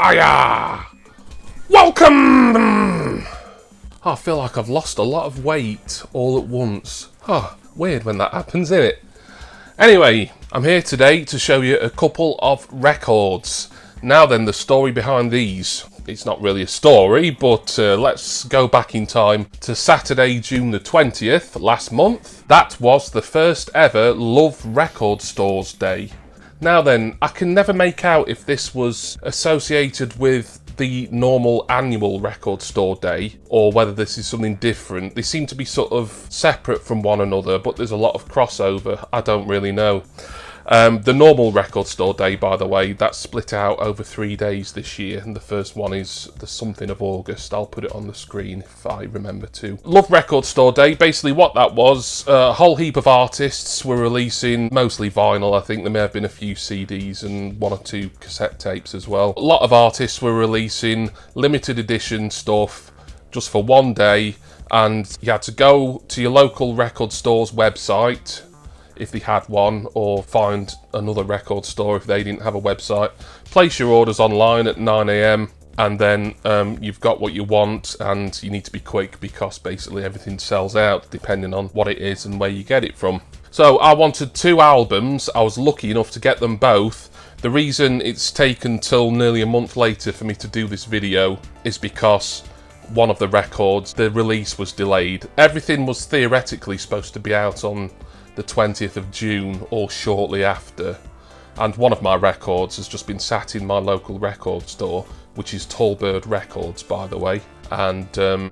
Hiya! Welcome! I feel like I've lost a lot of weight all at once. Weird when that happens, isn't it? Anyway, I'm here today to show you a couple of records. Now then, the story behind these. It's not really a story, but let's go back in time to Saturday, June the 20th, last month. That was the first ever Love Record Stores Day. Now then, I can never make out if this was associated with the normal annual record store day or whether this is something different. They seem to be sort of separate from one another, but there's a lot of crossover. I don't really know. The normal record store day, by the way, that's split out over 3 days this year, and the first one is the something of August. I'll put it on the screen if I remember to. Love Record Store Day, basically what that was, a whole heap of artists were releasing, mostly vinyl. I think there may have been a few CDs and 1 or 2 cassette tapes as well. A lot of artists were releasing limited edition stuff just for 1 day, and you had to go to your local record store's website if they had one, or find another record store if they didn't have a website. Place your orders online at 9 AM, and then you've got what you want, and you need to be quick because basically everything sells out depending on what it is and where you get it from. So I wanted 2 albums. I was lucky enough to get them both. The reason it's taken till nearly a month later for me to do this video is because one of the records, the release was delayed. Everything was theoretically supposed to be out on the 20th of June or shortly after, and one of my records has just been sat in my local record store, which is Tallbird Records, by the way, and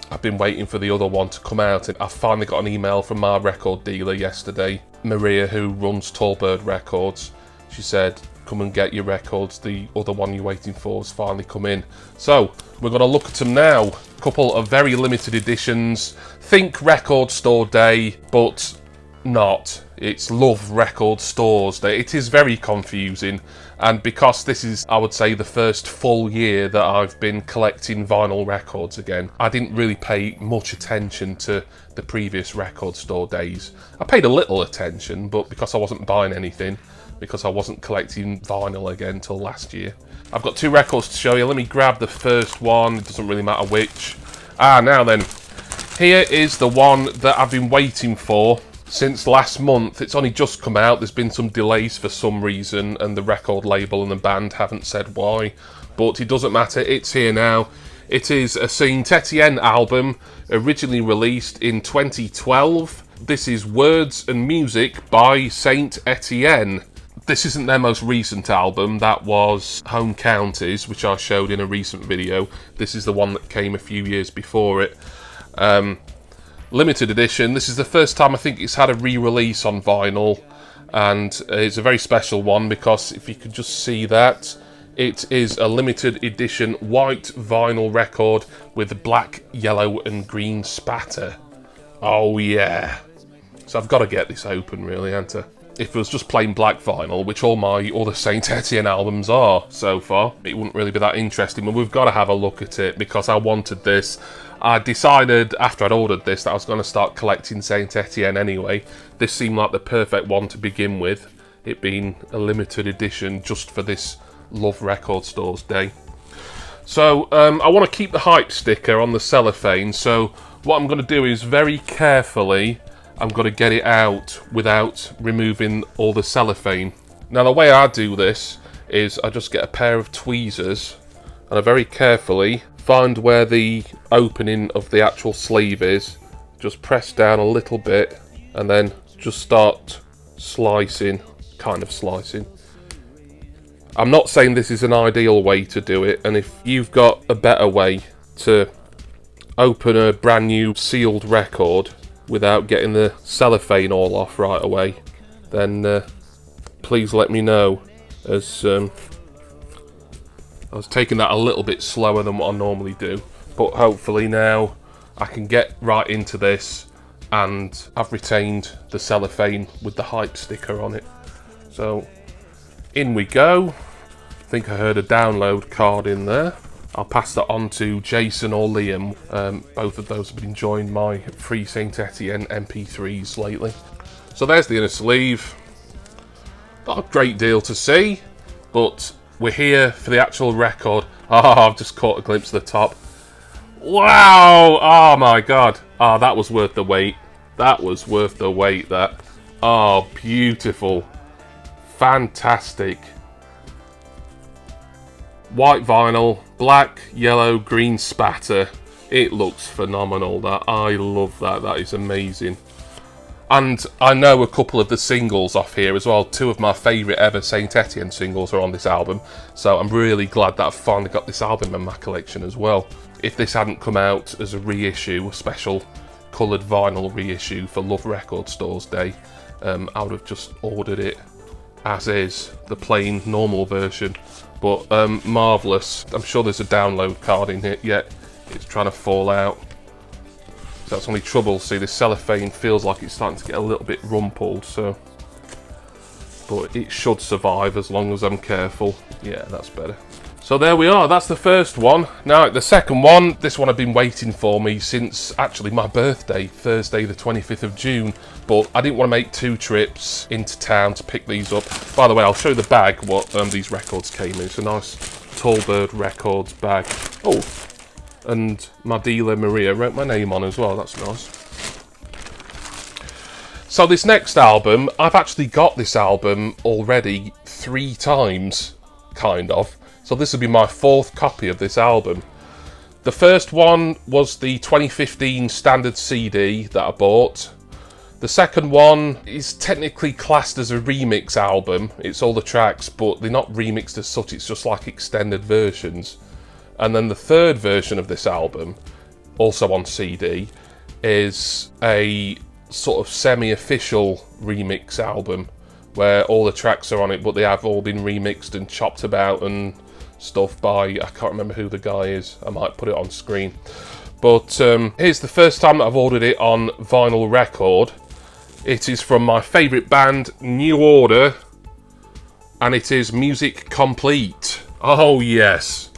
I've been waiting for the other one to come out, and I finally got an email from my record dealer yesterday, Maria, who runs Tallbird Records. She said, come and get your records, the other one you're waiting for has finally come in. So we're going to look at them now. A couple of very limited editions. Think Record Store Day, but not. It's Love Record Stores Day. It is very confusing, and because this is, I would say, the first full year that I've been collecting vinyl records again, I didn't really pay much attention to the previous record store days. I paid a little attention, but because I wasn't buying anything, because I wasn't collecting vinyl again till last year. I've got 2 records to show you. Let me grab the first one. It doesn't really matter which. Now then, here is the one that I've been waiting for since last month. It's only just come out. There's been some delays for some reason, and the record label and the band haven't said why, but it doesn't matter. It's here now. It is a Saint Etienne album, originally released in 2012. This is Words and Music by Saint Etienne. This isn't their most recent album. That was Home Counties, which I showed in a recent video. This is the one that came a few years before it. Limited edition. This is the first time I think it's had a re-release on vinyl, and it's a very special one because if you could just see that, it is a limited edition white vinyl record with black, yellow and green spatter. Oh yeah. So I've got to get this open really, haven't I? If it was just plain black vinyl, which all my other Saint Etienne albums are so far, it wouldn't really be that interesting, but we've got to have a look at it because I wanted this. I decided after I'd ordered this that I was going to start collecting Saint Etienne anyway. This seemed like the perfect one to begin with, it being a limited edition just for this Love Record Stores Day. So I want to keep the hype sticker on the cellophane, so what I'm going to do is very carefully, I'm going to get it out without removing all the cellophane. Now the way I do this is I just get a pair of tweezers and I very carefully find where the opening of the actual sleeve is, just press down a little bit and then just start slicing, kind of slicing. I'm not saying this is an ideal way to do it, and if you've got a better way to open a brand new sealed record without getting the cellophane all off right away, then please let me know, as I was taking that a little bit slower than what I normally do, but hopefully now I can get right into this, and I've retained the cellophane with the hype sticker on it. So in we go. I think I heard a download card in there. I'll pass that on to Jason or Liam. Both of those have been enjoying my free Saint Etienne MP3s lately. So there's the inner sleeve. Not a great deal to see, but we're here for the actual record. Oh, I've just caught a glimpse of the top. Wow! Oh my god. Oh, that was worth the wait. That was worth the wait, that. Oh, beautiful. Fantastic. White vinyl, black, yellow, green spatter. It looks phenomenal, that. I love that. That is amazing. And I know a couple of the singles off here as well. Two of my favourite ever Saint Etienne singles are on this album. So I'm really glad that I've finally got this album in my collection as well. If this hadn't come out as a reissue, a special coloured vinyl reissue for Love Record Stores Day, I would have just ordered it as is, the plain normal version. But marvellous. I'm sure there's a download card in it, yet it's trying to fall out. So that's only trouble. See, this cellophane feels like it's starting to get a little bit rumpled, so. But it should survive as long as I'm careful. Yeah, that's better. So there we are, that's the first one. Now the second one, this one had been waiting for me since actually my birthday, Thursday the 25th of June. But I didn't want to make 2 trips into town to pick these up. By the way, I'll show you the bag, what these records came in. It's a nice Tallbird Records bag. Oh, and my dealer Maria wrote my name on as well, that's nice. So this next album, I've actually got this album already 3 times, kind of. So this will be my 4th copy of this album. The first one was the 2015 standard CD that I bought. The second one is technically classed as a remix album. It's all the tracks, but they're not remixed as such, it's just like extended versions. And then the third version of this album, also on CD, is a sort of semi-official remix album where all the tracks are on it, but they have all been remixed and chopped about and stuff by, I can't remember who the guy is, I might put it on screen. But here's the first time that I've ordered it on vinyl record. It is from my favourite band, New Order, and it is Music Complete. Oh yes.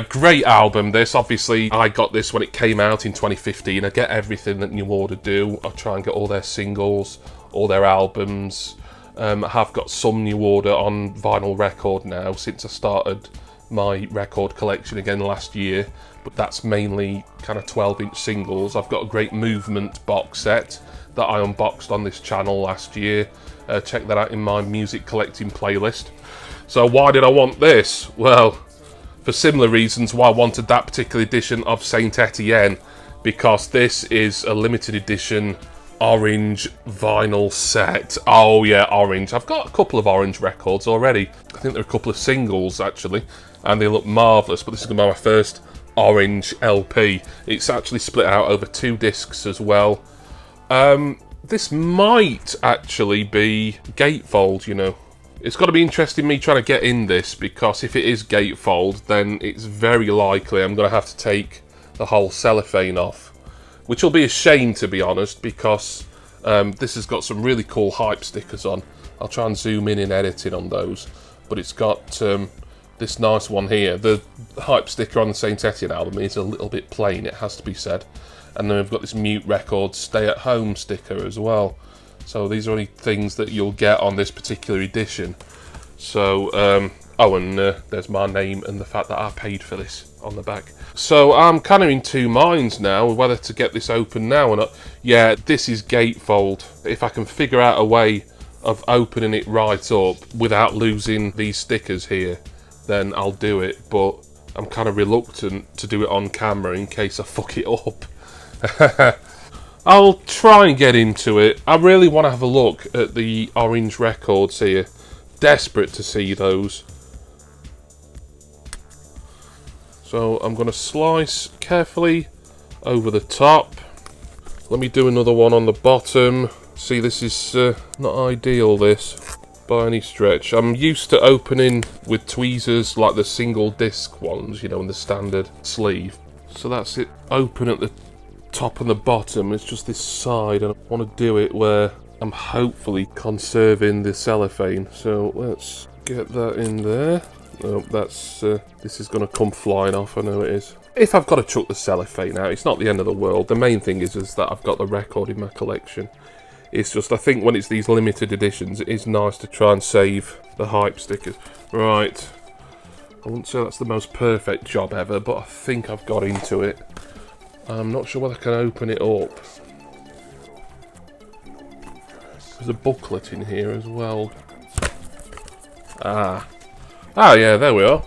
Great album this. Obviously I got this when it came out in 2015. I get everything that New Order do. I try and get all their singles, all their albums. I have got some New Order on vinyl record now since I started my record collection again last year, but that's mainly kind of 12-inch singles. I've got a great Movement box set that I unboxed on this channel last year. Check that out in my music collecting playlist. So why did I want this? Well, for similar reasons why I wanted that particular edition of Saint Etienne, because this is a limited edition orange vinyl set. Oh yeah, orange. I've got a couple of orange records already. I think there are a couple of singles actually, and they look marvellous, but this is going to be my first orange LP. It's actually split out over 2 discs as well. This might actually be gatefold, you know. It's got to be interesting me trying to get in this, because if it is gatefold, then it's very likely I'm going to have to take the whole cellophane off. Which will be a shame, to be honest, because this has got some really cool hype stickers on. I'll try and zoom in editing on those. But it's got this nice one here. The hype sticker on the Saint Etienne album is a little bit plain, it has to be said. And then we've got this Mute Records Stay at Home sticker as well. So these are only things that you'll get on this particular edition. So, oh, and there's my name and the fact that I paid for this on the back. So I'm kind of in 2 minds now whether to get this open now or not. Yeah, this is gatefold. If I can figure out a way of opening it right up without losing these stickers here, then I'll do it. But I'm kind of reluctant to do it on camera in case I fuck it up. I'll try and get into it. I really want to have a look at the orange records here. Desperate to see those. So I'm going to slice carefully over the top. Let me do another one on the bottom. See, this is not ideal, this, by any stretch. I'm used to opening with tweezers like the single disc ones, you know, in the standard sleeve. So that's it, open at the top and the bottom. It's just this side, and I want to do it where I'm hopefully conserving the cellophane. So let's get that in there. Oh, that's this is going to come flying off, I know it is. If I've got to chuck the cellophane out, it's not the end of the world. The main thing is that I've got the record in my collection. It's just, I think when it's these limited editions, it is nice to try and save the hype stickers. Right, I wouldn't say that's the most perfect job ever, but I think I've got into it. I'm not sure whether I can open it up. There's a booklet in here as well. Ah, yeah, there we are.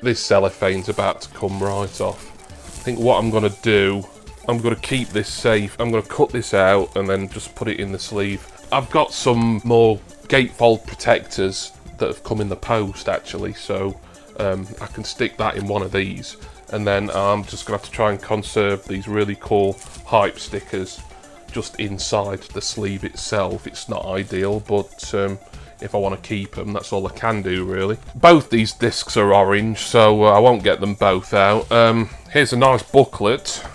This cellophane's about to come right off. I think what I'm going to do, I'm going to keep this safe. I'm going to cut this out and then just put it in the sleeve. I've got some more gatefold protectors that have come in the post, actually, so I can stick that in one of these. And then I'm just going to have to try and conserve these really cool hype stickers just inside the sleeve itself. It's not ideal, but if I want to keep them, that's all I can do, really. Both these discs are orange, so I won't get them both out. Here's a nice booklet.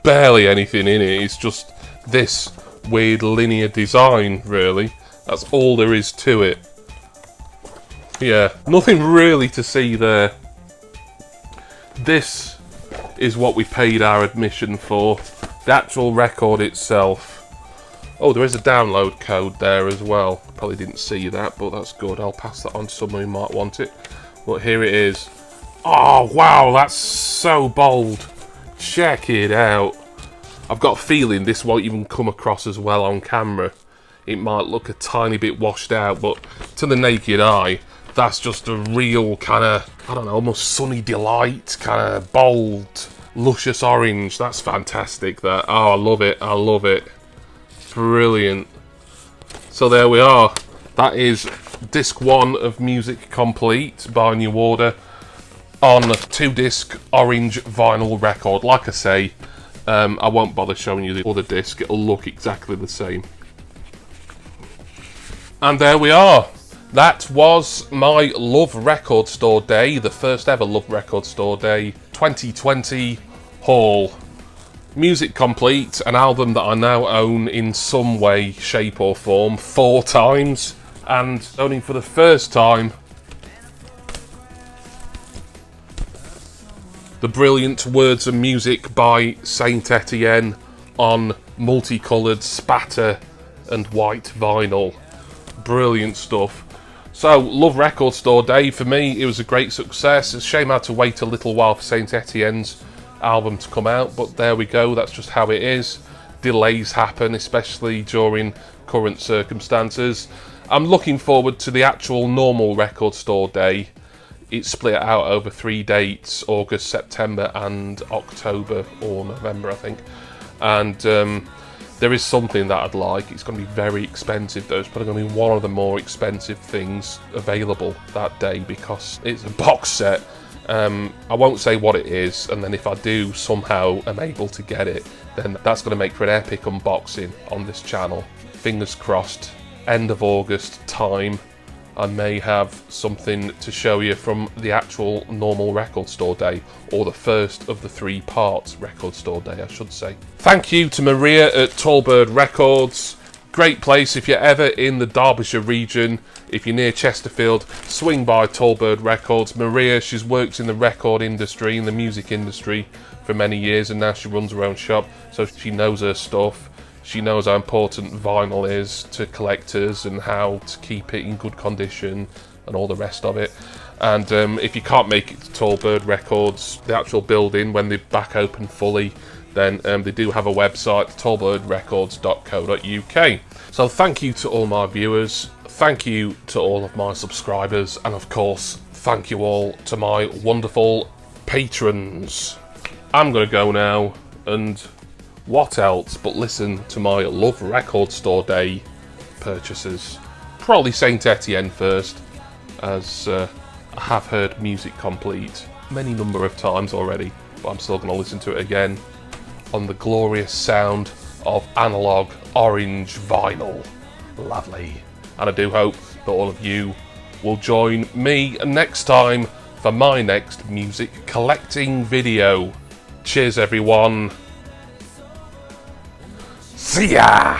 Barely anything in it, it's just this weird linear design, really. That's all there is to it. Yeah, nothing really to see there. This is what we paid our admission for. The actual record itself. Oh, there is a download code there as well. Probably didn't see that, but that's good. I'll pass that on to someone who might want it. But here it is. Oh, wow, that's so bold. Check it out. I've got a feeling this won't even come across as well on camera. It might look a tiny bit washed out, but to the naked eye, that's just a real kind of, I don't know, almost sunny delight, kind of bold, luscious orange. That's fantastic, that. Oh, I love it. I love it. Brilliant. So there we are. That is disc 1 of Music Complete by New Order on a 2-disc orange vinyl record. Like I say, I won't bother showing you the other disc. It'll look exactly the same. And there we are. That was my Love Record Store Day, the first ever Love Record Store Day 2020 haul. Music Complete, an album that I now own in some way, shape or form 4 times, and owning for the first time the brilliant Words and Music by Saint Etienne on multicoloured spatter and white vinyl. Brilliant stuff. So, Love Record Store Day, for me, it was a great success. It's a shame I had to wait a little while for Saint Etienne's album to come out, but there we go, that's just how it is. Delays happen, especially during current circumstances. I'm looking forward to the actual normal Record Store Day. It's split out over 3 dates, August, September and October or November, I think. And there is something that I'd like. It's going to be very expensive though. It's probably going to be one of the more expensive things available that day because it's a box set. I won't say what it is, and then if I do somehow am able to get it, then that's going to make for an epic unboxing on this channel. Fingers crossed, end of August time, I may have something to show you from the actual normal Record Store Day, or the first of the 3 parts Record Store Day, I should say. Thank you to Maria at Tallbird Records. Great place if you're ever in the Derbyshire region. If you're near Chesterfield, swing by Tallbird Records. Maria, she's worked in the record industry, in the music industry for many years, and now she runs her own shop, so she knows her stuff. She knows how important vinyl is to collectors and how to keep it in good condition and all the rest of it. And if you can't make it to Tallbird Records, the actual building, when they're back open fully, then they do have a website, tallbirdrecords.co.uk. So thank you to all my viewers, thank you to all of my subscribers, and of course, thank you all to my wonderful patrons. I'm going to go now, and what else but listen to my Love Record Store Day purchases. Probably Saint Etienne first, as I have heard Music Complete many number of times already, but I'm still going to listen to it again on the glorious sound of analog orange vinyl. Lovely. And I do hope that all of you will join me next time for my next music collecting video. Cheers everyone. See ya!